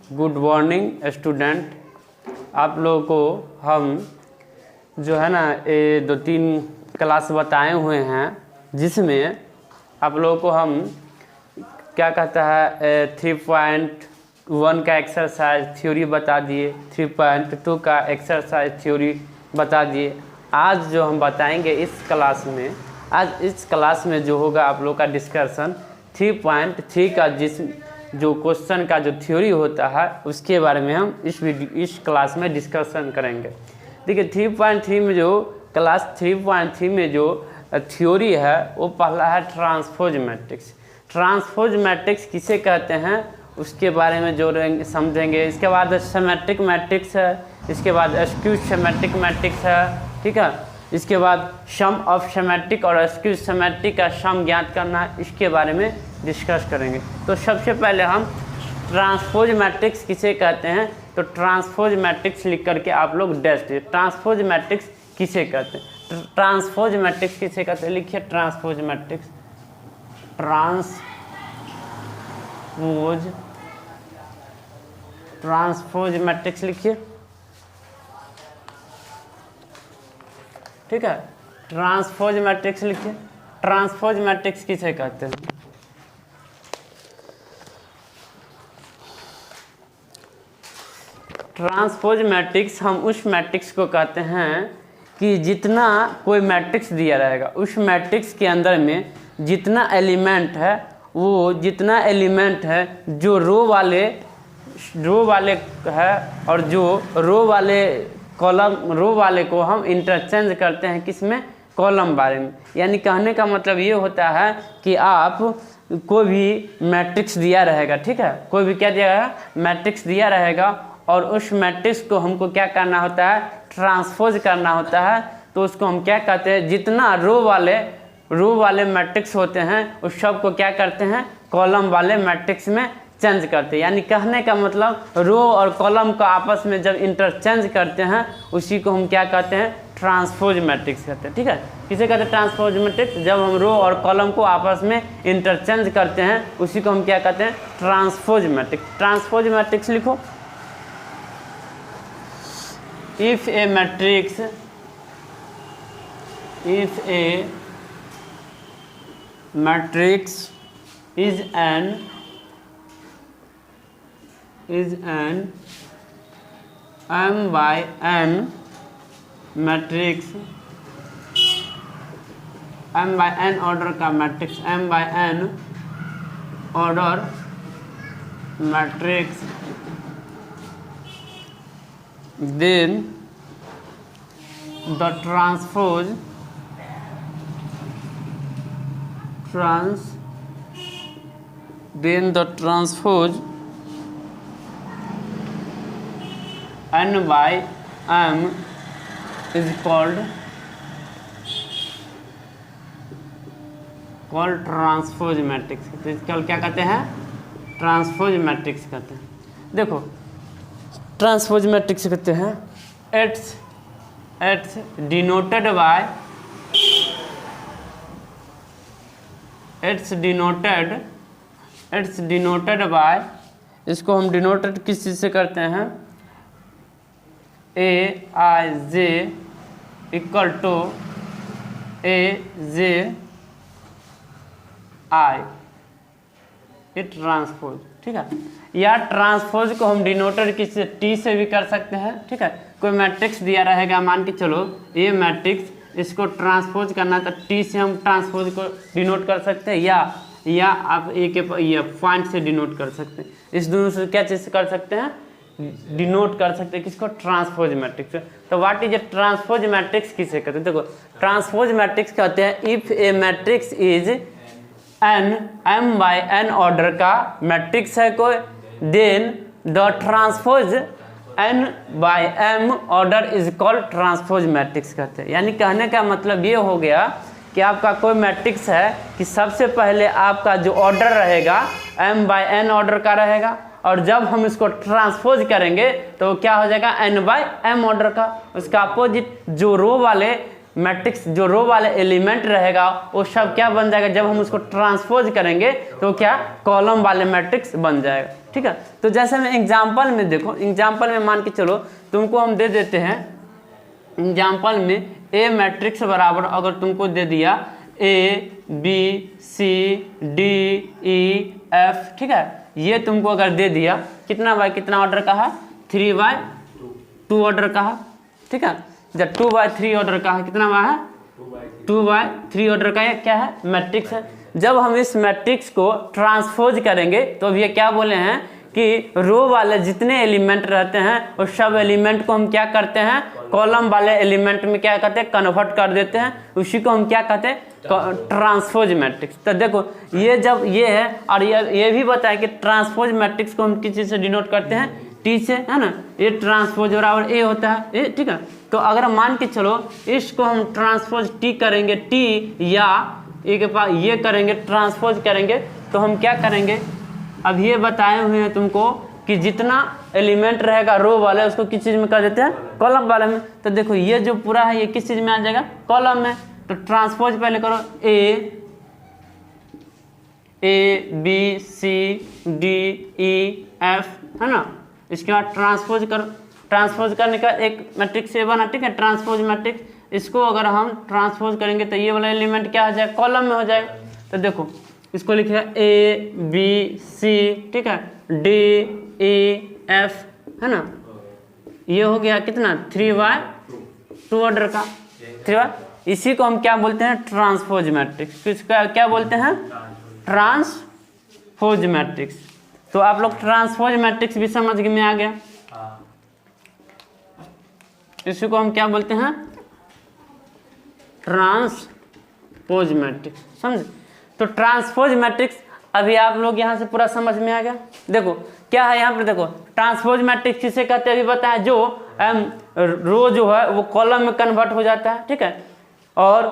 Good morning student. आप लोगों को हम जो है ना ये 2-3 क्लास बताए हुए हैं, जिसमें आप लोगों को हम क्या कहता है 3.1 का एक्सरसाइज थ्योरी बता दिए, 3.2 का एक्सरसाइज थ्योरी बता दिए। आज जो हम बताएंगे इस क्लास में जो होगा आप लोग का डिस्कशन 3.3 का जो क्वेश्चन का जो थ्योरी होता है उसके बारे में हम इस क्लास में डिस्कशन करेंगे। देखिए 3.3 में जो क्लास 3.3 में जो थ्योरी है वो पहला है ट्रांसपोज मैट्रिक्स। ट्रांसपोज मैट्रिक्स किसे कहते हैं उसके बारे में जो समझेंगे। इसके बाद सिमेट्रिक मैट्रिक्स है, इसके बाद स्क्यू सिमेट्रिक मैट्रिक्स है, ठीक है। इसके बाद सम ऑफ सिमेट्रिक और स्क्यू सिमेट्रिक का सम ज्ञात करना है, इसके बारे में डिस्कस करेंगे। तो सबसे पहले हम ट्रांसपोज मैट्रिक्स किसे कहते हैं, तो ट्रांसपोज मैट्रिक्स लिख करके आप लोग डैश दीजिए। ट्रांसपोज मैट्रिक्स किसे कहते हैं, ट्रांसपोज मैट्रिक्स किसे कहते हैं, लिखिए ट्रांसपोज मैट्रिक्स। ट्रांसपोज मैट्रिक्स लिखिए, ठीक है। ट्रांसपोज मैट्रिक्स लिखिए। ट्रांसपोज मैट्रिक्स किसे कहते हैं, ट्रांसपोज मैट्रिक्स हम उस मैट्रिक्स को कहते हैं कि जितना कोई मैट्रिक्स दिया रहेगा उस मैट्रिक्स के अंदर में जितना एलिमेंट है वो जितना एलिमेंट है जो रो वाले है और जो रो वाले को हम इंटरचेंज करते हैं किसमें, कॉलम बारे में। यानी कहने का मतलब ये होता है कि आप कोई भी मैट्रिक्स दिया रहेगा, ठीक है, कोई भी क्या दिया रहेगा, मैट्रिक्स दिया रहेगा और उस मैट्रिक्स को हमको क्या करना होता है, ट्रांसपोज करना होता है। तो उसको हम क्या कहते हैं, जितना रो वाले मैट्रिक्स होते हैं उस सब को क्या करते हैं, कॉलम वाले मैट्रिक्स में चेंज करते हैं। यानी कहने का मतलब रो और कॉलम को आपस में जब इंटरचेंज करते हैं उसी को हम क्या कहते हैं, ट्रांसपोज मैट्रिक्स कहते हैं, ठीक है। किसे कहते हैं, ट्रांसपोज मैट्रिक्स। जब हम रो और कॉलम को आपस में इंटरचेंज करते हैं उसी को हम क्या कहते हैं, ट्रांसपोज मैट्रिक्स। ट्रांसपोज मैट्रिक्स लिखो। If a matrix is an m by n matrix, m by n order का matrix, m by n order matrix, then the transpose n by m is called transpose matrix. तो इसका क्या कहते हैं, transpose matrix कहते हैं। देखो transpose matrix कहते हैं इट्स डिनोटेड बाय, इसको हम डिनोटेड किस चीज़ से करते हैं, Aij इक्वल टू Aj ये ट्रांसपोज, ठीक है। या ट्रांसपोज को हम डिनोटेड किससे, टी से भी कर सकते हैं, ठीक है। कोई मैट्रिक्स दिया रहेगा, मान के चलो ये मैट्रिक्स, इसको ट्रांसपोज करना तो टी से हम ट्रांसपोज को डिनोट कर सकते हैं, या आप ये पॉइंट से डिनोट कर सकते हैं। इस दोनों से क्या चीज़ कर सकते हैं, डिनोट कर सकते हैं किसको, ट्रांसपोज मैट्रिक्स। तो what is a transpose matrix किसे कहते हैं, देखो ट्रांसपोज मैट्रिक्स कहते हैं if a matrix is n m by n order का मैट्रिक्स है कोई, then the transpose n by m order is called transpose matrix कहते हैं। यानी कहने का मतलब ये हो गया कि आपका कोई मैट्रिक्स है कि सबसे पहले आपका जो ऑर्डर रहेगा m by n ऑर्डर का रहेगा और जब हम इसको ट्रांसपोज करेंगे तो क्या हो जाएगा, n by m ऑर्डर का। उसका अपोजिट जो रो वाले मैट्रिक्स जो रो वाले एलिमेंट रहेगा वो सब क्या बन जाएगा, जब हम उसको ट्रांसपोज करेंगे तो क्या कॉलम वाले मैट्रिक्स बन जाएगा। ठीक है, तो जैसे में एग्जाम्पल में देखो, एग्जाम्पल में मान के चलो तुमको हम दे देते हैं, एग्जाम्पल में ए मैट्रिक्स बराबर अगर तुमको दे दिया A B C D E F, ठीक है, ये तुमको अगर दे दिया कितना बाय कितना ऑर्डर का है, 3/2 ऑर्डर का है। ठीक है, जब 2/3 ऑर्डर का है, कितना बाय है 2/3 ऑर्डर का, ये क्या है मैट्रिक्स है। जब हम इस मैट्रिक्स को ट्रांसपोज करेंगे तो अब ये क्या बोले हैं कि रो वाले जितने एलिमेंट रहते हैं उस सब एलिमेंट को हम क्या करते हैं, कॉलम वाले एलिमेंट में क्या करते हैं, कन्वर्ट कर देते हैं, उसी को हम क्या कहते हैं, ट्रांसपोज मैट्रिक्स। तो देखो ये जब ये है, और ये भी बताया कि ट्रांसपोज मैट्रिक्स को हम किस चीज से डिनोट करते हैं, टी से, है ना, ये ट्रांसपोज बराबर ए होता है ये। ठीक है, तो अगर मान के चलो इसको हम ट्रांसपोज टी करेंगे, टी या ए के पास ये करेंगे, ट्रांसपोज करेंगे, तो हम क्या करेंगे, अब ये बताए हुए हैं तुमको कि जितना एलिमेंट रहेगा रो वाले उसको किस चीज में कर देते हैं, कॉलम वाले में। तो देखो ये जो पूरा है ये किस चीज में आ जाएगा, कॉलम में। तो ट्रांसपोज पहले करो A B C D E F, है ना, इसके बाद ट्रांसपोज करो, ट्रांसपोज करने का एक मैट्रिक्स ए बना। ठीक है, ट्रांसपोज मैट्रिक्स, इसको अगर हम ट्रांसपोज करेंगे तो ये वाला एलिमेंट क्या हो जाएगा, कॉलम में हो जाएगा। तो देखो इसको लिखिएगा ए बी सी, ठीक है, डी ई एफ, है ना, ये हो गया कितना 3/2 ऑर्डर का 3/, इसी को हम क्या बोलते हैं, ट्रांसपोज मैट्रिक्स। किसका क्या बोलते हैं, ट्रांसपोज मैट्रिक्स। तो आप लोग ट्रांसपोज मैट्रिक्स भी समझ में आ गया, इसी को हम क्या बोलते हैं, ट्रांसपोज मैट्रिक्स, समझे। तो ट्रांसपोज मैट्रिक्स अभी आप लोग यहाँ से पूरा समझ में आ गया। देखो क्या है यहाँ पर, देखो ट्रांसपोज मैट्रिक्स किसे कहते हैं अभी बताया, जो रो जो है वो कॉलम में कन्वर्ट हो जाता है। ठीक है, और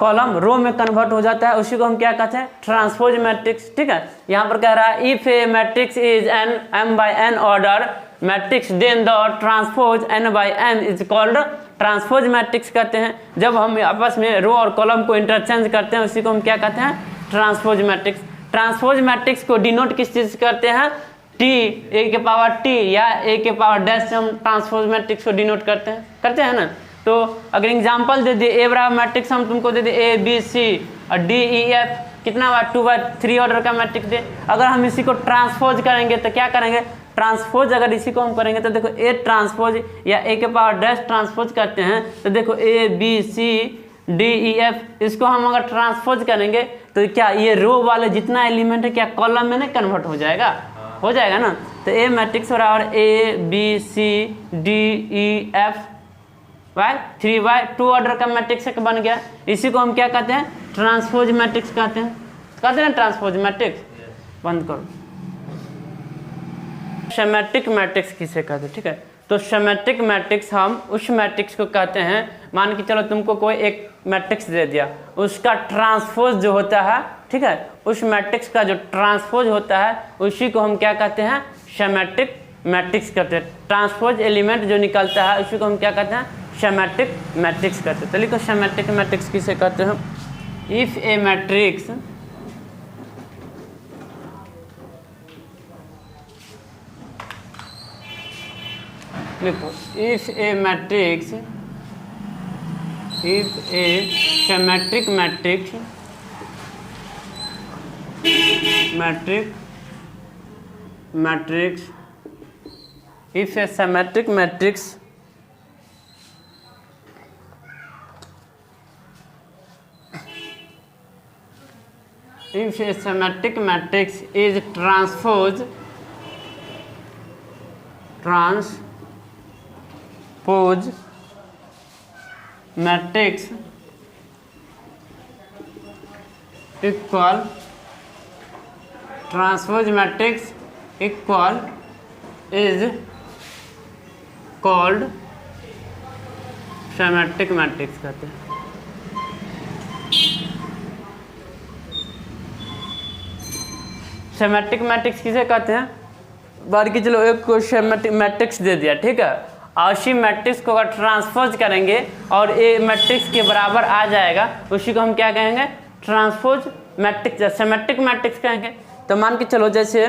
कॉलम रो में कन्वर्ट हो जाता है, उसी को हम क्या कहते हैं, ट्रांसपोज मैट्रिक्स। ठीक है, यहाँ पर कह रहा है if a matrix is N m/n order matrix then the transpose n/m is called transpose matrix कहते हैं। जब हम आपस में रो और कॉलम को इंटरचेंज करते हैं उसी को हम क्या कहते हैं, ट्रांसपोज मैट्रिक्स। ट्रांसपोज मैट्रिक्स को डिनोट किस चीज से करते हैं, टी, ए के पावर टी या ए के पावर डैश से हम ट्रांसपोज मैट्रिक्स को डिनोट करते हैं ना। तो अगर एग्जांपल दे दिए ए बराबर मैट्रिक्स हम तुमको दे दे ए बी सी और डी ई एफ, कितना बार 2/3 ऑर्डर का मैट्रिक्स दे। अगर हम इसी को ट्रांसपोज करेंगे तो क्या करेंगे, ट्रांसपोज अगर इसी को हम करेंगे तो देखो ए ट्रांसपोज या ए के पावर डैश ट्रांसपोज करते हैं, तो देखो A B C D E F, इसको हम अगर ट्रांसपोज करेंगे तो क्या ये रो वाले जितना एलिमेंट है क्या कॉलम में नहीं कन्वर्ट हो जाएगा, हो जाएगा ना। तो ए मैट्रिक्स बराबर A B C D E F by 3/2 order का मैट्रिक्स बन गया। इसी को हम क्या कहते हैं, ट्रांसपोज मैट्रिक्स कहते हैं ट्रांसपोज मैट्रिक्स। बंद करो। सिमेट्रिक मैट्रिक्स किसे कहते हैं, ठीक है। तो सिमेट्रिक मैट्रिक्स हम उस मैट्रिक्स को कहते हैं, मान के चलो तुमको कोई एक मैट्रिक्स दे दिया, उसका ट्रांसपोज जो होता है, ठीक है, उस मैट्रिक्स का जो ट्रांसपोज होता है उसी को हम क्या कहते हैं, सिमेट्रिक मैट्रिक्स कहते हैं। ट्रांसपोज एलिमेंट जो निकलता है उसी को हम क्या कहते हैं, सिमेट्रिक मैट्रिक्स कहते हैं। तो लिखो सिमेट्रिक मैट्रिक्स किसे कहते हैं, इफ ए मैट्रिक्स लिखो if a matrix, if a symmetric matrix, matrix if a symmetric matrix if a symmetric matrix is transpose matrix equal transpose matrix equal is called symmetric matrix कहते हैं। Symmetric matrix किसे कहते हैं, बार की चलो एक को सिमेट्रिक मैट्रिक्स दे दिया, ठीक है, उसी मैट्रिक्स को अगर ट्रांसपोज करेंगे और ए मैट्रिक्स के बराबर आ जाएगा, उसी को हम क्या कहेंगे, ट्रांसपोज मैट्रिक्स या सिमेट्रिक मैट्रिक्स कहेंगे। तो मान के चलो जैसे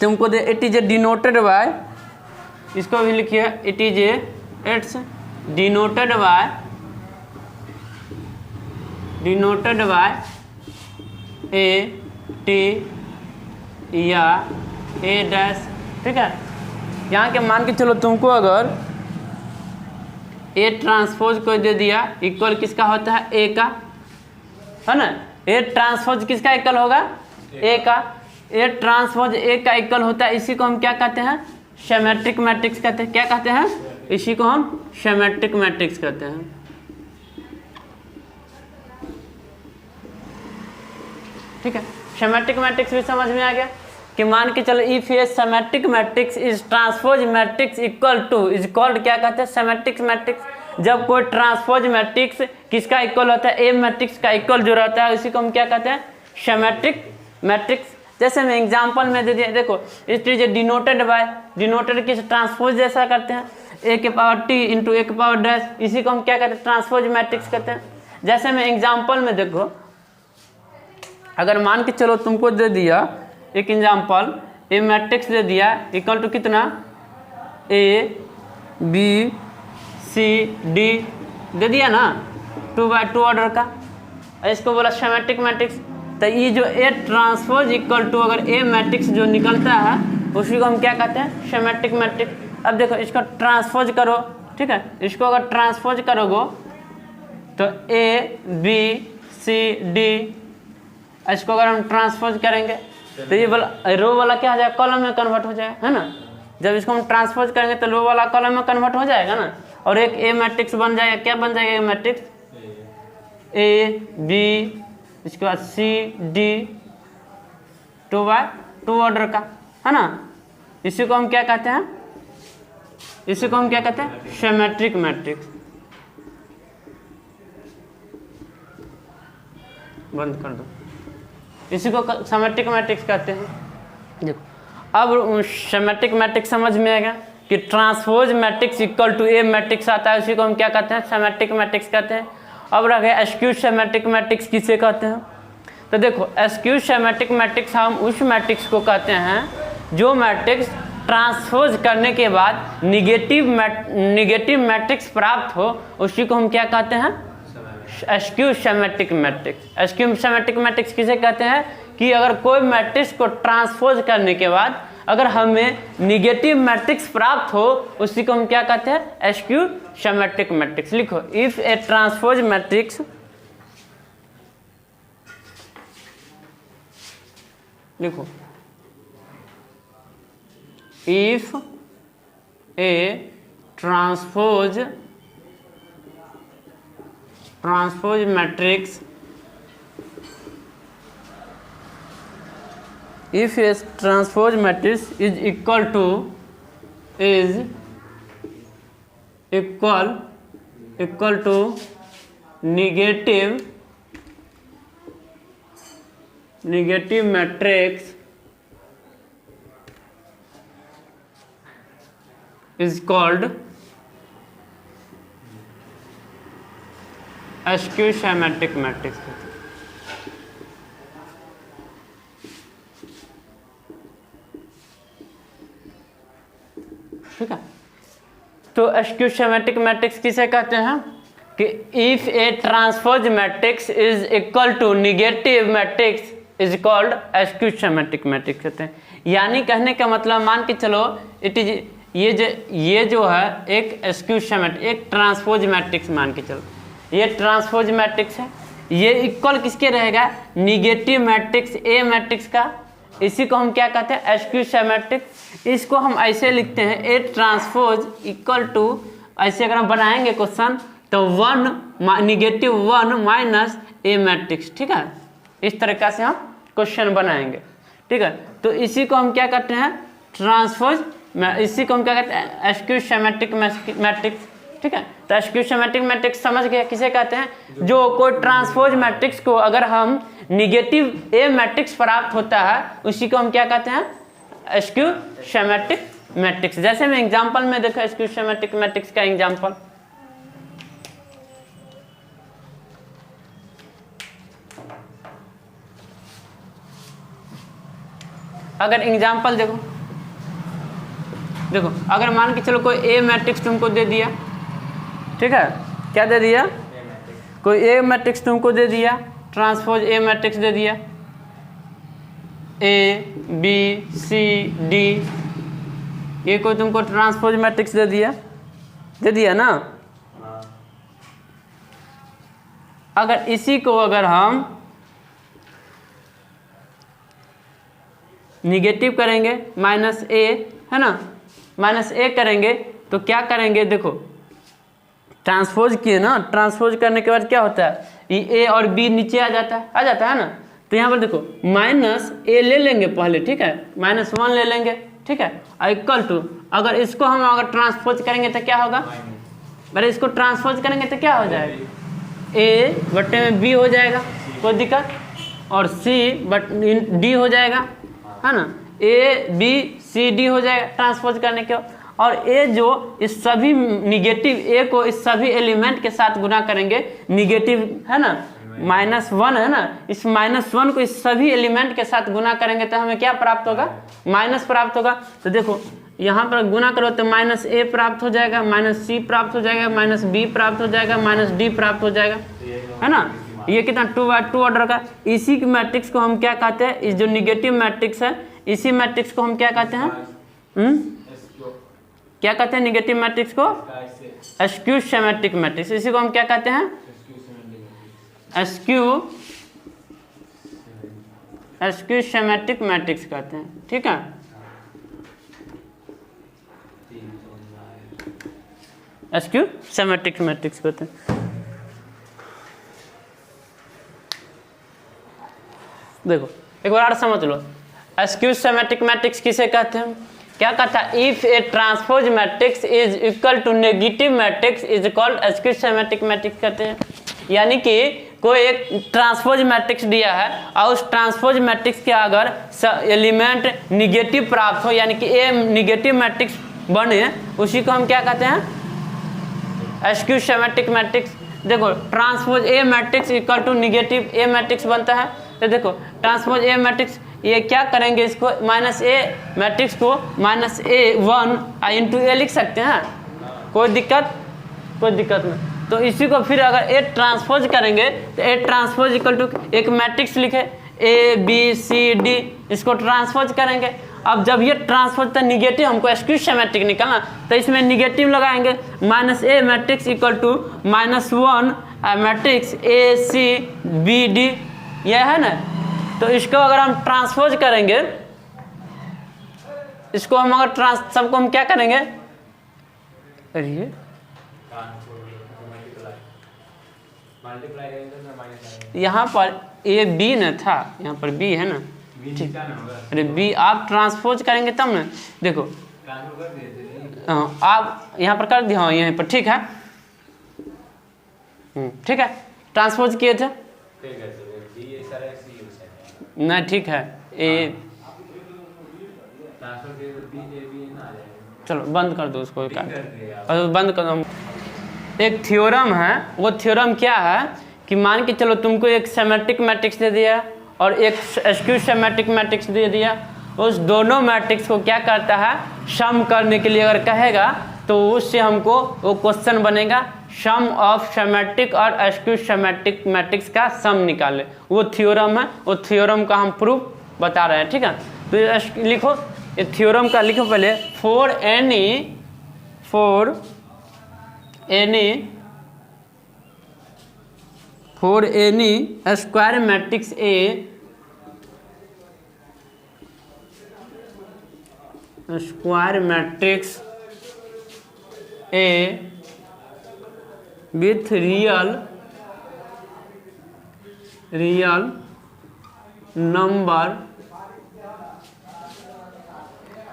तुमको दे इट इज डिनोटेड बाय, इसको भी लिखिए, it is it's denoted by A T या ए डैश, ठीक है। यहाँ के मान के चलो तुमको अगर ए ट्रांसपोज को दे दिया इक्वल किसका होता है, ए का, है ना। ए ट्रांसपोज किसका इक्वल होगा, ए का। ए ट्रांसपोज ए का इक्वल होता है, इसी को हम क्या कहते हैं, सिमेट्रिक मैट्रिक्स कहते हैं। क्या कहते हैं, इसी को हम सिमेट्रिक मैट्रिक्स कहते हैं। ठीक है, सिमेट्रिक मैट्रिक्स भी समझ में आ गया कि मान के चलो if a symmetric matrix is transpose matrix equal to, is called क्या कहते हैं, सिमेट्रिक मैट्रिक्स। जब कोई ट्रांसपोज मैट्रिक्स किसका इक्वल होता है, ए मैट्रिक्स का इक्वल जो रहता है उसी को हम क्या कहते हैं, सिमेट्रिक मैट्रिक्स। जैसे मैं एग्जांपल में दे दिया, देखो it is denoted by, denoted किस ट्रांसपोज जैसा करते हैं, ए के पावर टी इंटू ए के पावर डैश, इसी को हम क्या कहते हैं, ट्रांसपोज मैट्रिक्स कहते हैं। जैसे मैं एग्जांपल में देखो, अगर मान के चलो तुमको दे दिया एक एग्जांपल, ए मैट्रिक्स दे दिया इक्वल टू कितना, ए बी सी डी दे दिया ना, 2x2 ऑर्डर का, इसको बोला सिमेट्रिक मैट्रिक्स। तो ये जो ए ट्रांसपोज इक्वल टू अगर ए मैट्रिक्स जो निकलता है उसी को हम क्या कहते हैं, सिमेट्रिक मैट्रिक्स। अब देखो इसको ट्रांसपोज करो, ठीक है, इसको अगर ट्रांसपोज करोगे तो ए बी सी डी, इसको अगर हम ट्रांसपोज करेंगे तो ये वाला रो वाला क्या हो जाएगा, कॉलम में कन्वर्ट हो जाएगा, है ना। जब इसको हम ट्रांसपोज करेंगे तो रो वाला कॉलम में कन्वर्ट हो जाएगा ना, और एक ए मैट्रिक्स बन जाएगा। क्या बन जाएगा, ए मैट्रिक्स, ए बी, इसके बाद सी डी, 2x2 ऑर्डर का, है ना। इसी को हम क्या कहते हैं, इसी को हम क्या कहते हैं, सिमेट्रिक मैट्रिक्स। बंद कर दो, इसी को सिमेट्रिक मैट्रिक्स कहते हैं। देखो अब सिमेट्रिक मैट्रिक्स समझ में आएगा कि transpose matrix equal to a matrix आता है, उसी को हम क्या कहते हैं, सिमेट्रिक मैट्रिक्स कहते हैं। अब रह गया स्क्यू सिमेट्रिक मैट्रिक्स किसे कहते हैं। तो देखो स्क्यू सिमेट्रिक मैट्रिक्स हम उस मैट्रिक्स को कहते हैं जो मैट्रिक्स ट्रांसपोज करने के बाद निगेटिव मैट्रिक्स प्राप्त हो, उसी को हम क्या कहते हैं, skew symmetric matrix. Skew symmetric matrix किसे कहते हैं कि अगर कोई मैट्रिक्स को ट्रांसपोज करने के बाद अगर हमें निगेटिव मैट्रिक्स प्राप्त हो, उसी को हम क्या कहते हैं, स्क्यू सिमेट्रिक मैट्रिक्स। लिखो, इफ ए ट्रांसपोज मैट्रिक्स, लिखो if a transpose matrix, if a transpose matrix is equal to negative matrix is called skew symmetric matrix। ठीक है, तो स्क्यू सिमेट्रिक मैट्रिक्स किसे कहते हैं कि if a transpose matrix is equal to negative matrix is called skew symmetric matrix कहते हैं। यानी कहने का मतलब मान के चलो इट इज ये जो है एक स्क्यू सिमेट्रिक, एक ट्रांसपोज मैट्रिक्स मान के चलो, ये ट्रांसपोज मैट्रिक्स है, ये इक्वल किसके रहेगा, निगेटिव मैट्रिक्स ए मैट्रिक्स का। इसी को हम क्या कहते हैं, स्क्यू सिमेट्रिक। इसको हम ऐसे लिखते हैं, ए ट्रांसपोज इक्वल टू, ऐसे अगर हम बनाएंगे क्वेश्चन तो 1 निगेटिव 1 माइनस ए मैट्रिक्स। ठीक है, इस तरीका से हम क्वेश्चन बनाएंगे। ठीक है, तो इसी को हम क्या कहते हैं, ट्रांसपोज, इसी को हम क्या कहते हैं, स्क्यू सिमेट्रिक मैट्रिक्स। ठीक है, तो स्क्यू सिमेट्रिक मैट्रिक्स समझ गए किसे कहते हैं, जो कोई ट्रांसपोज मैट्रिक्स को अगर हम निगेटिव ए मैट्रिक्स प्राप्त होता है, उसी को हम क्या कहते हैं, स्क्यू सिमेट्रिक मैट्रिक्स। जैसे मैं एग्जांपल में देखो स्क्यू सिमेट्रिक मैट्रिक्स का एग्जांपल, अगर एग्जांपल देखो अगर मान के चलो कोई ए मैट्रिक्स तुमको दे दिया, ठीक है, क्या दे दिया, कोई ए मैट्रिक्स तुमको दे दिया, ट्रांसपोज ए मैट्रिक्स दे दिया, ए बी सी डी, ये कोई तुमको ट्रांसपोज मैट्रिक्स दे दिया ना। अगर इसी को अगर हम निगेटिव करेंगे माइनस ए, है ना, माइनस ए करेंगे तो क्या करेंगे, देखो ट्रांसपोज किए ना, ट्रांसपोज करने के बाद क्या होता है, ये ए और बी नीचे आ जाता है ना। तो यहाँ पर देखो माइनस ए ले लेंगे पहले, ठीक है, -1 ले लेंगे, ठीक है, इक्वल टू, अगर इसको हम अगर ट्रांसपोज करेंगे तो क्या होगा, अगर इसको ट्रांसपोज करेंगे तो क्या हो जाएगा, ए बट्टे में बी हो जाएगा, कोई दिक्कत, और सी बट डी हो जाएगा, है ना, ए बी सी डी हो जाएगा ट्रांसपोज करने के बाद। और ए जो इस सभी निगेटिव ए को इस सभी एलिमेंट के साथ गुना करेंगे, निगेटिव है ना, -1 है ना, इस -1 को इस सभी एलिमेंट के साथ गुना करेंगे तो हमें क्या प्राप्त होगा, माइनस प्राप्त होगा। तो देखो यहाँ पर गुना करो तो -a प्राप्त हो जाएगा, -c प्राप्त हो जाएगा, -b प्राप्त हो जाएगा, -d प्राप्त हो जाएगा, है ना। ये कितना 2/2 ऑर्डर का। इसी मैट्रिक्स को हम क्या कहते हैं, इस जो निगेटिव मैट्रिक्स है, इसी मैट्रिक्स को हम क्या कहते हैं, क्या कहते हैं, निगेटिव मैट्रिक्स को स्क्यू सिमेट्रिक मैट्रिक्स। इसी को हम क्या कहते हैं, स्क्यू सिमेट्रिक मैट्रिक्स कहते हैं, ठीक है। स्क्यू सिमेट्रिक मैट्रिक्स कहते हैं। देखो एक बार और समझ लो, स्क्यू सिमेट्रिक मैट्रिक्स किसे कहते हैं, क्या कहता है, if a transpose matrix is equal to negative matrix is called skew symmetric matrix कहते हैं। यानी कि कोई एक ट्रांसपोज मैट्रिक्स दिया है और उस ट्रांसपोज मैट्रिक्स के अगर एलिमेंट निगेटिव प्राप्त हो, यानी कि ए निगेटिव मैट्रिक्स बने, उसी को हम क्या कहते हैं, स्क्यू सिमेट्रिक मैट्रिक्स। देखो transpose a matrix equal to negative a matrix बनता है। तो देखो ट्रांसपोज ए मैट्रिक्स, ये क्या करेंगे, इसको -a मैट्रिक्स को -a1 इंटू ए लिख सकते हैं, कोई दिक्कत नहीं। तो इसी को फिर अगर ए ट्रांसपोज करेंगे तो ए ट्रांसपोज इक्वल टू एक मैट्रिक्स लिखे ए बी सी डी, इसको ट्रांसपोज करेंगे। अब जब ये ट्रांसपोज तो निगेटिव हमको स्क्यू सिमेट्रिक निकालना, तो इसमें निगेटिव लगाएंगे, -a matrix equal to -1 matrix A C B D, यह है ना। तो इसको अगर हम ट्रांसपोज करेंगे, इसको हम अगर सबको हम क्या करेंगे, यहाँ पर ए बी न था, यहाँ पर बी है ना, ठीक, अरे बी आप ट्रांसपोज करेंगे तब ना, देखो आप यहाँ पर कर दिया, यहीं पर, ठीक है, ठीक है, ट्रांसपोज किए थे ना, ठीक है, ए चलो बंद कर दो उसको, बंद कर दो। एक थ्योरम है, वो थ्योरम क्या है कि मान के चलो तुमको एक सिमेट्रिक मैट्रिक्स दे दिया और एक स्क्यू सिमेट्रिक मैट्रिक्स दे दिया, उस दोनों मैट्रिक्स को क्या करता है, सम करने के लिए अगर कहेगा तो उससे हमको वो क्वेश्चन बनेगा, सम ऑफ सिमेट्रिक और स्क्यू सिमेट्रिक मैट्रिक्स का सम निकाले, वो थ्योरम है। वो थ्योरम का हम प्रूफ बता रहे हैं, ठीक है। तो लिखो, ये थ्योरम का लिखो पहले, for any square matrix A, square matrix A with real number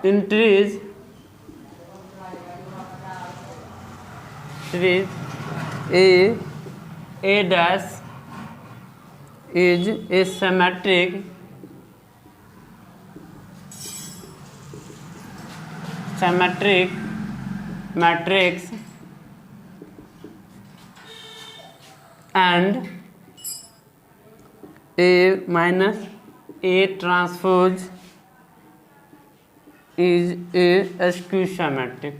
entries a dash is a symmetric symmetric matrix and A minus A transpose is a skew symmetric.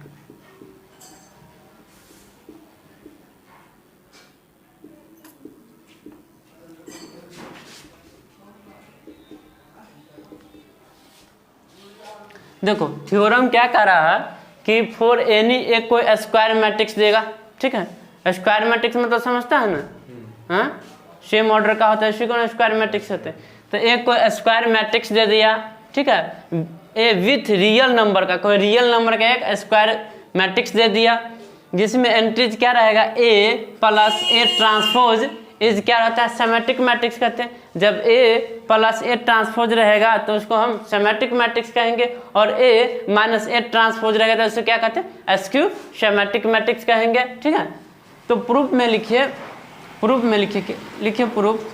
देखो थ्योरम क्या कह रहा है कि फॉर एनी एक कोई square matrix देगा, ठीक है। स्क्वायर मैट्रिक्स में तो समझता है ना, हाँ सेम ऑर्डर का होता है, इसी को स्क्वायर मैट्रिक्स होते हैं। तो एक कोई स्क्वायर मैट्रिक्स दे दिया, ठीक है, ए विथ रियल नंबर का, कोई रियल नंबर का एक स्क्वायर मैट्रिक्स दे दिया जिसमें एंट्रीज क्या रहेगा ए प्लस ए ट्रांसपोज इज क्या रहता है सिमेट्रिक मैट्रिक्स कहते हैं। जब ए प्लस ए ट्रांसपोज रहेगा तो उसको हम सिमेट्रिक मैट्रिक्स कहेंगे, और ए माइनस ए ट्रांसपोज रहेगा तो उसको क्या कहते हैं स्क्यू सिमेट्रिक मैट्रिक्स कहेंगे, ठीक है। तो प्रूफ में लिखिए, प्रूफ में लिखिए प्रूफ,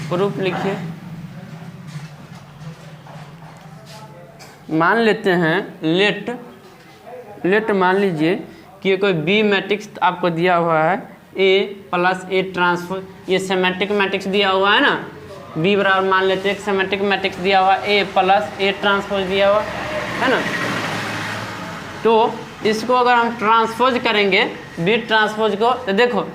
प्रूफ लिखिए। मान लेते हैं लेट मान लीजिए कि ये कोई बी मैट्रिक्स आपको दिया हुआ है ए प्लस ए ट्रांसपोज, ये सिमेट्रिक मैट्रिक्स दिया हुआ है ना, बी बराबर मान लेते हैं सिमेट्रिक मैट्रिक्स दिया हुआ ए प्लस ए ट्रांसपोज दिया हुआ है ना। तो इसको अगर हम ट्रांसपोज करेंगे बी ट्रांसपोज को, तो देखो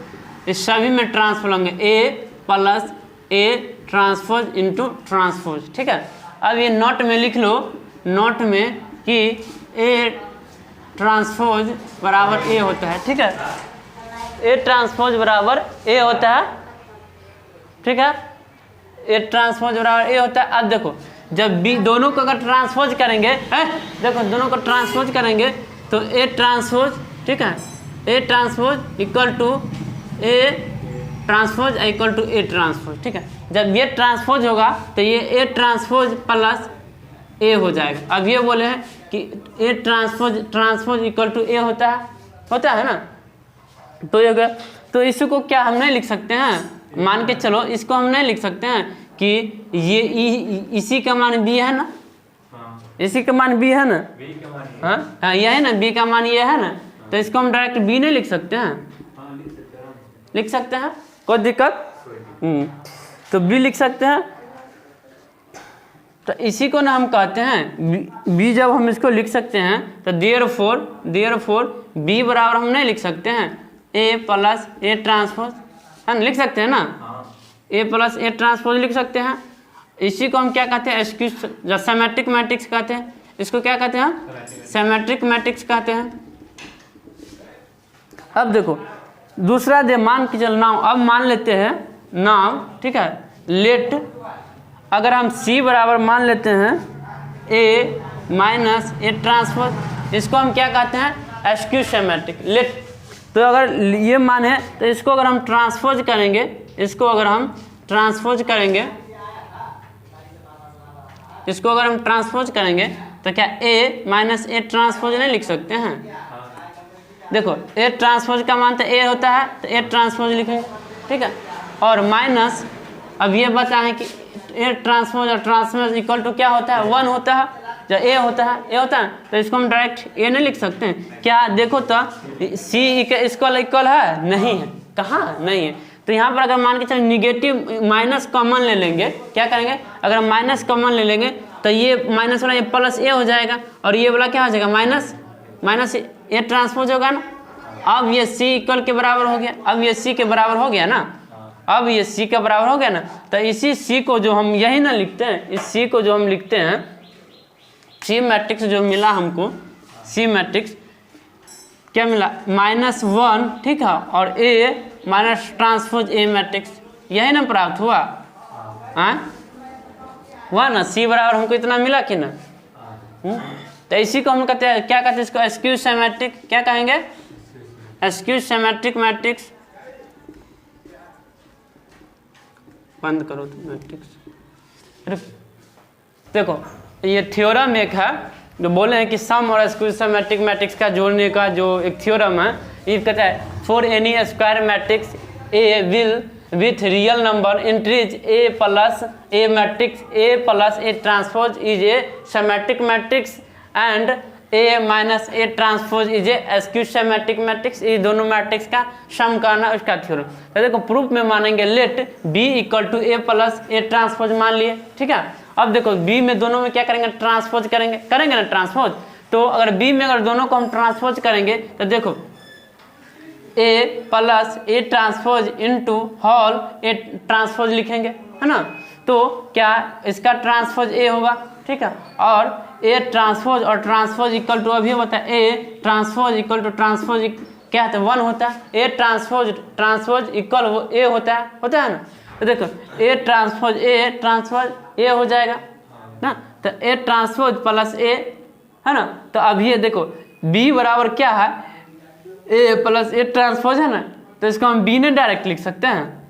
इस सभी में ट्रांसपोज होंगे A plus A transpose into transpose, ठीक है। अब ये नोट में लिख लो, नोट में कि ए ट्रांसपोज बराबर ए होता है, ठीक है, ए ट्रांसपोज बराबर ए होता है, ठीक है, ए ट्रांसपोज बराबर ए होता है। अब देखो जब बी दोनों को अगर ट्रांसपोज करेंगे, देखो दोनों को ट्रांसपोज करेंगे तो ए ट्रांसपोज, ठीक है, A transpose equal to A transpose equal to A transpose, ठीक है। जब ये ट्रांसपोज होगा तो ये ए ट्रांसपोज प्लस ए हो जाएगा। अब ये बोले हैं कि ए ट्रांसपोज इक्वल टू ए होता है ना। तो ये तो इसको क्या हम नहीं लिख सकते हैं, मान के चलो इसको हम नहीं लिख सकते हैं कि ये इसी का मान बी है ना, इसी का मान बी है ना, हाँ ये है ना, बी का मान ये है ना, तो इसको हम डायरेक्ट बी नहीं लिख सकते हैं, लिख सकते हैं, कोई दिक्कत, तो बी लिख सकते हैं। तो इसी को ना हम कहते हैं बी, जब हम इसको लिख सकते हैं तो देयरफॉर बी बराबर हम नहीं लिख सकते हैं ए प्लस ए ट्रांसपोज, है ना, लिख सकते हैं ना, ए प्लस ए ट्रांसपोज लिख सकते हैं। इसी को हम क्या कहते हैं स्क्यू सिमेट्रिक मैट्रिक्स कहते हैं, इसको क्या कहते हैं सिमेट्रिक मैट्रिक्स कहते हैं। अब देखो दूसरा दे मान के चल नाउ, अब मान लेते हैं नाउ, ठीक है, लेट अगर हम C बराबर मान लेते हैं A माइनस ए ट्रांसपोज, इसको हम क्या कहते हैं स्क्यू सिमेट्रिक लेट। तो अगर ये मान है तो इसको अगर हम ट्रांसपोज करेंगे, इसको अगर हम ट्रांसपोज करेंगे, इसको अगर हम ट्रांसपोज करेंगे तो क्या A माइनस ए ट्रांसपोज नहीं लिख सकते हैं। देखो ए ट्रांसपोज का मान तो ए होता है तो ए ट्रांसपोज लिखेंगे, ठीक है, और माइनस अब ये बताएं कि ए ट्रांसपोज और ट्रांसपोज इक्वल टू क्या होता है 1 होता है, जब ए होता है तो इसको हम डायरेक्ट ए नहीं लिख सकते हैं। क्या देखो तो सी इक्वल है, नहीं है, कहाँ नहीं है। तो यहाँ पर अगर मान के चलो निगेटिव माइनस कॉमन ले लेंगे, क्या करेंगे अगर हम माइनस कॉमन ले लेंगे तो ये माइनस वाला ये प्लस ए हो जाएगा, और ये वाला क्या हो जाएगा माइनस ए ट्रांसपोज होगा ना। अब ये सी इक्वल के बराबर हो गया, अब ये सी के बराबर हो गया ना, अब ये सी के बराबर हो गया ना। तो इसी सी को जो हम यही ना लिखते हैं, इस सी को जो हम लिखते हैं सी मैट्रिक्स जो मिला हमको, सी मैट्रिक्स क्या मिला -1, ठीक है, और ए माइनस ट्रांसपोज ए मैट्रिक्स, यही ना प्राप्त हुआ, हुआ ना। सी बराबर हमको इतना मिला कि ना। तो इसी को हम कहते हैं, क्या कहते हैं इसको स्क्यू सिमेट्रिक, क्या कहेंगे स्क्यू सिमेट्रिक मैट्रिक्स। बंद करो तो मैट्रिक्स। देखो ये थ्योरम एक है जो बोले हैं कि सम और स्क्यू सिमेट्रिक मैट्रिक्स का जोड़ने का जो एक थ्योरम है, ये कहता है for any square matrix A will with real number entries A plus A matrix A plus A transpose is a symmetric matrix and A minus A transpose is a askew symmetric matrix. ये दोनों matrix का सम करना उसका theorem. तो देखो proof में मानेंगे let B equal to A plus A transpose मान लिए, ठीक है। अब देखो बी में दोनों में क्या करेंगे, ट्रांसपोज करेंगे ना ट्रांसपोज। तो अगर बी में अगर दोनों को हम ट्रांसपोज करेंगे तो देखो A plus A transpose into whole A transpose लिखेंगे, है ना। तो क्या इसका ट्रांसपोज ए होगा, ठीक है। और ए ट्रांसपोज और ट्रांसपोज इक्वल टू अभी होता है A transpose equal to transpose क्या होता है 1 होता है। ए ट्रांसपोज इक्वल ए होता है ना। तो देखो ए ट्रांसपोज ए हो जाएगा ना। तो ए ट्रांसपोज प्लस ए, है ना। तो अब ये देखो बी बराबर क्या है, ए प्लस ए ट्रांसपोज है ना। तो इसको हम बी ने डायरेक्ट लिख सकते हैं,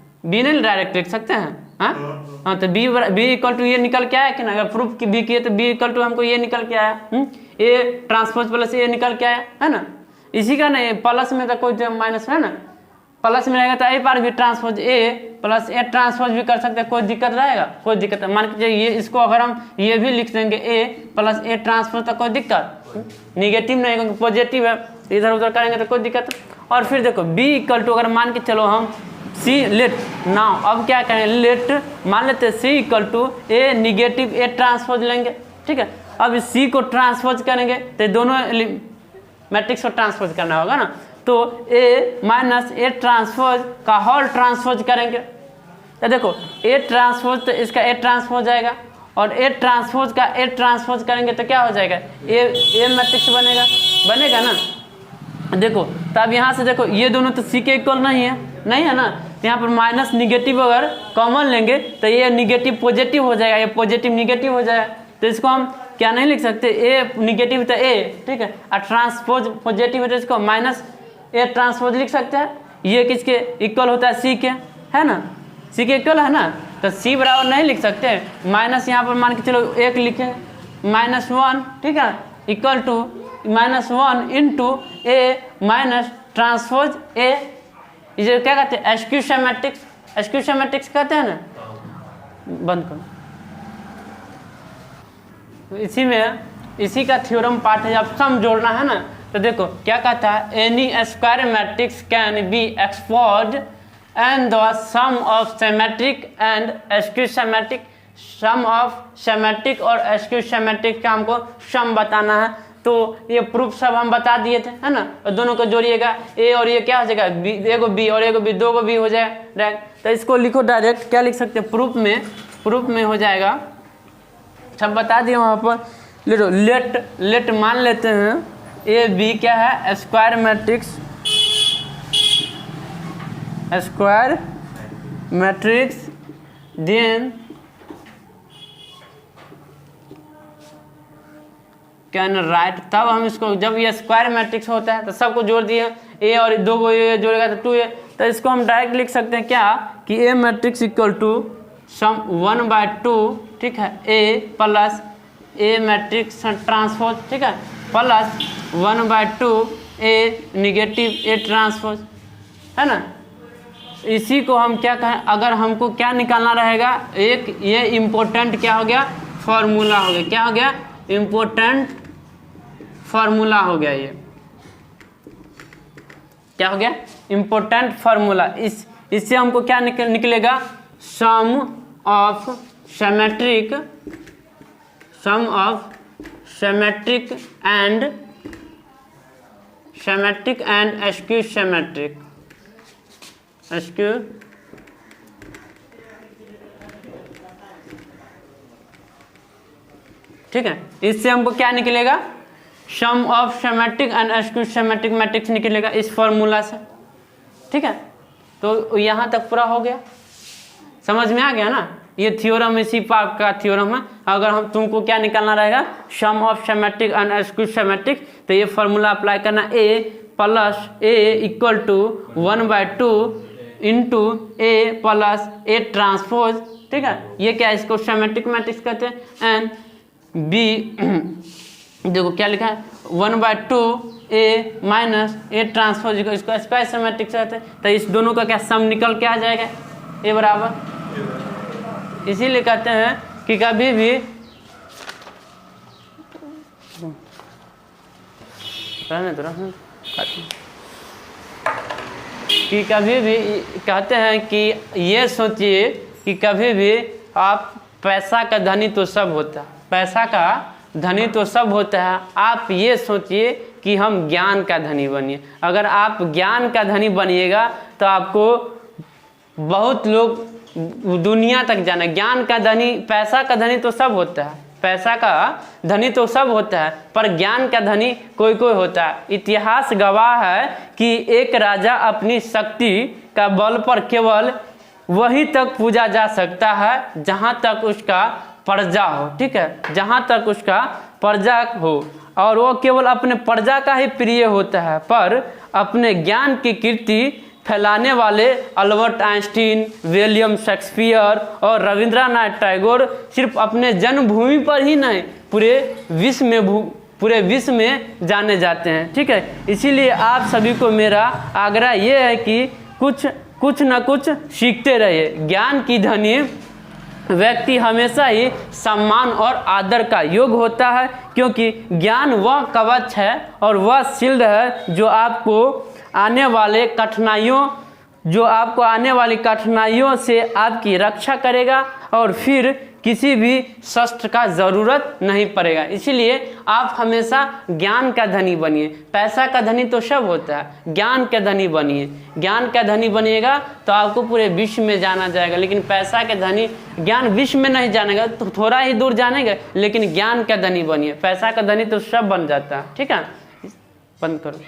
हाँ। तो बी इक्वल टू ये निकल के आया कि ना। अगर प्रूफ की बी किए तो बी इक्वल टू हमको ये निकल के आया, ए ट्रांसपोज प्लस ए निकल के आया, है ना। इसी का नहीं प्लस में तो कोई माइनस है ना, प्लस में रहेगा तो ए पार भी transpose A plus A transpose भी कर सकते हैं, कोई दिक्कत रहेगा, कोई दिक्कत मान के ये इसको अगर हम ये भी लिख देंगे ए प्लस ए ट्रांसपोज तो कोई दिक्कत निगेटिव नहीं, क्योंकि पॉजिटिव है, इधर उधर करेंगे तो कोई दिक्कत। और फिर देखो बी इक्वल टू अगर मान के चलो हम सी लेट नाउ, अब क्या करें लेट मान लेते हैं C equal to A negative A transpose लेंगे, ठीक है। अब सी को ट्रांसपोज करेंगे तो दोनों मैट्रिक्स को ट्रांसपोज करना होगा ना। तो ए माइनस ए ट्रांसपोज का होल ट्रांसपोज करेंगे तो देखो ए ट्रांसपोज तो इसका ए ट्रांसपोज जाएगा और ए ट्रांसपोज का ए ट्रांसपोज करेंगे तो क्या हो जाएगा ए मैट्रिक्स बनेगा ना। देखो तब यहाँ से देखो ये दोनों तो सी के इक्वल नहीं है ना। तो यहाँ पर माइनस निगेटिव अगर कॉमन लेंगे तो ये निगेटिव पॉजिटिव हो जाएगा, ये पॉजिटिव निगेटिव हो जाएगा। तो इसको हम क्या नहीं लिख सकते, ए निगेटिव तो ए, ठीक है, और ट्रांसपोज पॉजिटिव है तो इसको माइनस ए ट्रांसपोज लिख सकते हैं। ये किसके इक्वल होता है, सी के, है ना, सी के इक्वल है ना। तो सी बराबर नहीं लिख सकते, माइनस यहाँ पर मान के चलो एक लिखें -1, ठीक है, equal to -1 into A minus transpose A. ये क्या कहते हैं, एस्क्यू सिमेट्रिक्स कहते हैं ना। बंद करो। इसी का थ्योरम पार्ट है, अब सम जोड़ना है ना। तो देखो क्या कहता है, any square matrix can be exposed and the sum of symmetric and skew symmetric. Sum of symmetric और एस्क्यू सिमेट्रिक का हमको सम बताना है। तो ये प्रूफ सब हम बता दिए थे, है ना। और दोनों को जोड़िएगा, ए और ये क्या हो जाएगा बी, एगो बी और एगो बी, दो को बी हो जाएगा डायरेक्ट। तो इसको लिखो डायरेक्ट, क्या लिख सकते हैं, प्रूफ में हो जाएगा, सब बता दिए वहाँ पर। लेट मान लेते हैं ए बी क्या है, square matrix then can write. तब हम इसको, जब ये स्क्वायर मैट्रिक्स होता है तो सबको जोड़ दिए, ए और दो को ए जोड़ेगा तो 2a। तो इसको हम डायरेक्ट लिख सकते हैं क्या कि ए मैट्रिक्स इक्वल टू सम 1/2, ठीक है, ए प्लस ए मैट्रिक्स ट्रांसपोज, ठीक है, plus 1/2 A negative A transpose, है ना। इसी को हम क्या कहें, अगर हमको क्या निकालना रहेगा, एक ये इम्पोर्टेंट क्या हो गया, फॉर्मूला हो गया। क्या हो गया, इम्पोर्टेंट फार्मूला हो गया। ये क्या हो गया, इम्पोर्टेंट फार्मूला। इससे हमको क्या निकलेगा, sum of symmetric and skew symmetric. ठीक है, इससे हमको क्या निकलेगा, sum of symmetric and skew symmetric matrix निकलेगा इस फॉर्मूला से। ठीक है, तो यहाँ तक पूरा हो गया, समझ में आ गया ना। ये थ्योरम इसी पार्ट का थ्योरम है। अगर हम तुमको क्या निकालना रहेगा, sum of symmetric and skew symmetric, तो ये फॉर्मूला अप्लाई करना, A plus A equal to 1/2 into A plus A transpose. ठीक है, ये क्या है, इसको सिमेट्रिक मैट्रिक्स कहते हैं। एंड बी देखो क्या लिखा है, 1/2 ए माइनस ए ट्रांसपोज, इसको स्क्वायर सिमेट्रिक कहते हैं। तो इस दोनों का क्या सम निकल के आ जाएगा, ए बराबर, इसीलिए कहते हैं कि कभी भी कि कभी भी कहते हैं कि ये सोचिए कि कभी भी आप पैसा का धनी तो सब होता है, पैसा का धनी तो सब होता है, आप ये सोचिए कि हम ज्ञान का धनी बनिए। अगर आप ज्ञान का धनी बनिएगा तो आपको बहुत लोग दुनिया तक जाना। ज्ञान का धनी, पैसा का धनी तो सब होता है, पैसा का धनी तो सब होता है, पर ज्ञान का धनी कोई कोई होता है। इतिहास गवाह है कि एक राजा अपनी शक्ति का बल पर केवल वहीं तक पूजा जा सकता है जहां तक उसका प्रजा हो, ठीक है, जहां तक उसका प्रजा हो, और वो केवल अपने प्रजा का ही प्रिय होता है। पर अपने ज्ञान की कीर्ति फैलाने वाले अल्बर्ट आइंस्टीन, विलियम शेक्सपियर और रविंद्रनाथ टैगोर सिर्फ अपने जन्मभूमि पर ही नहीं पूरे विश्व में जाने जाते हैं, ठीक है। इसीलिए आप सभी को मेरा आग्रह ये है कि कुछ न कुछ सीखते रहिए। ज्ञान की धनी व्यक्ति हमेशा ही सम्मान और आदर का योग होता है, क्योंकि ज्ञान वह कवच है और वह शील्ड है जो आपको आने वाली कठिनाइयों से आपकी रक्षा करेगा और फिर किसी भी शस्त्र का ज़रूरत नहीं पड़ेगा। इसीलिए आप हमेशा ज्ञान का धनी बनिए। पैसा का धनी तो सब होता है, ज्ञान का धनी बनिए। ज्ञान का धनी बनिएगा तो आपको पूरे विश्व में जाना जाएगा, लेकिन पैसा के धनी, ज्ञान विश्व में नहीं जानेगा तो थोड़ा ही दूर जानेगा, लेकिन ज्ञान का धनी बनिए। पैसा का धनी तो सब बन जाता है, ठीक है। बंद करो।